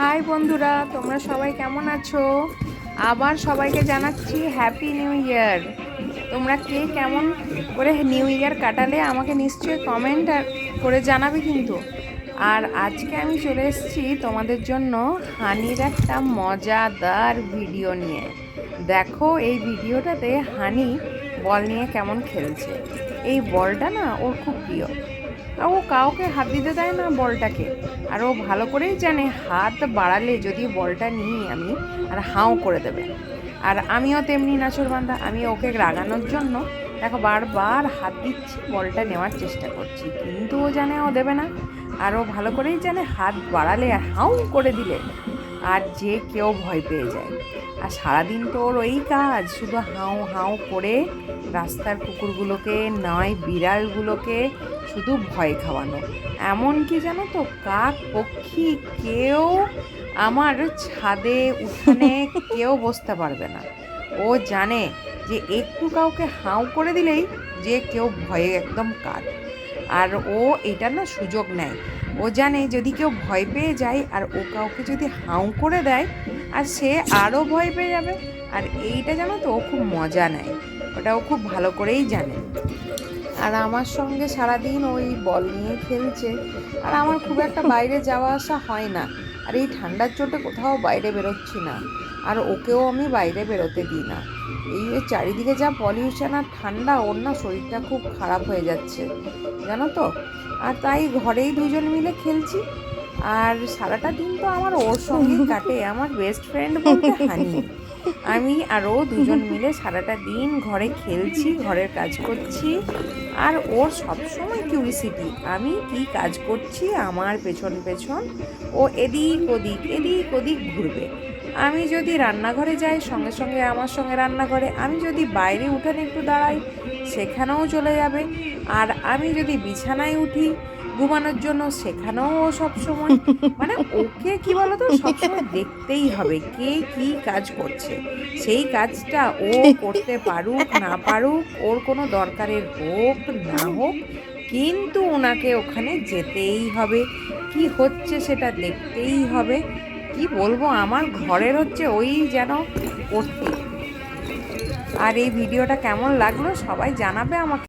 High বন্ধুরা, তোমরা সবাই কেমন আছো? আবার সবাইকে জানাচ্ছি হ্যাপি নিউ ইয়ার। তোমরা কে কেমন করে নিউ ইয়ার কাটালে আমাকে নিশ্চয়ই কমেন্ট করে জানাবে কিন্তু। আর আজকে আমি চলে এসেছি তোমাদের জন্য হানির একটা মজাদার ভিডিও নিয়ে। দেখো এই ভিডিওটাতে হানি বল নিয়ে কেমন খেলছে। এই বলটা না ওর খুব প্রিয়। ও কাউকে হাত দিতে দেয় না বলটাকে। আর ও ভালো করেই জানে হাত বাড়ালে যদি বলটা নিই আমি আর হাও করে দেবে। আর আমিও তেমনি নাছোড়বান্দা, আমি ওকে রাগানোর জন্য দেখো বারবার হাত দিচ্ছি, বলটা নেওয়ার চেষ্টা করছি, কিন্তু ও জানে ও দেবে না। আর ও ভালো করেই জানে হাত বাড়ালে আর হাউ করে দিলে আর যে কেউ ভয় পেয়ে যায়। আর সারাদিন তো ওর ওই কাজ, শুধু হাউ হাউ করে রাস্তার কুকুরগুলোকে নয় বিড়ালগুলোকে শুধু ভয় খাওয়ানো। এমনকি জানো তো কাক পক্ষী কেউ আমার ছাদে উঠানে কেউ বসতে পারবে না। ও জানে যে একটু কাউকে হাউ করে দিলেই যে কেউ ভয়ে একদম কাত। আর ও এটা না সুযোগ নেয়। ও জানে যদি কেউ ভয় পেয়ে যায় আর ও কাউকে যদি হাউ করে দেয় আর সে আরও ভয় পেয়ে যাবে। আর এইটা জানো তো ও খুব মজা নেয়, ওটা ও খুব ভালো করেই জানে। আর আমার সঙ্গে সারাদিন ওই বল নিয়ে খেলছে। আর আমার খুব একটা বাইরে যাওয়া আসা হয় না, আর এই ঠান্ডার চোটে কোথাও বাইরে বেরোচ্ছি না। আর ওকেও আমি বাইরে বেরোতে দিই না। এই যে চারিদিকে যা পলিউশন আর ঠান্ডা, ওর না শরীরটা খুব খারাপ হয়ে যাচ্ছে জানো তো। আর তাই ঘরেই দুজন মিলে খেলছি। আর সারাটা দিন তো আমার ওর সঙ্গেই কাটে, আমার বেস্ট ফ্রেন্ড বলতে হানি। আমি আর ও দুজন মিলে সারাটা দিন ঘরে খেলছি, ঘরের কাজ করছি। আর ওর সবসময় কিউরিসিটি আমি কি কাজ করছি, আমার পেছন পেছন ও এদিক ওদিক ঘুরবে। আমি যদি রান্নাঘরে যাই সঙ্গে সঙ্গে আমার সঙ্গে রান্নাঘরে, আমি যদি বাইরে উঠানে একটু দাঁড়াই সেখানেও চলে যাবে। আর আমি যদি বিছানায় উঠি ঘুমানোর জন্য সেখানেও ও সবসময়, মানে ওকে কি বলতো সবসময় দেখতেই হবে কে কি কাজ করছে। সেই কাজটা ও করতে পারুক না পারুক, ওর কোনো দরকারের হোক না হোক, কিন্তু ওনাকে ওখানে যেতেই হবে, কি হচ্ছে সেটা দেখতেই হবে। কি বলবো, আমার ঘরের হচ্ছে ওই যেন কর্তৃক। আর এই ভিডিওটা কেমন লাগলো সবাই জানাবে আমাকে।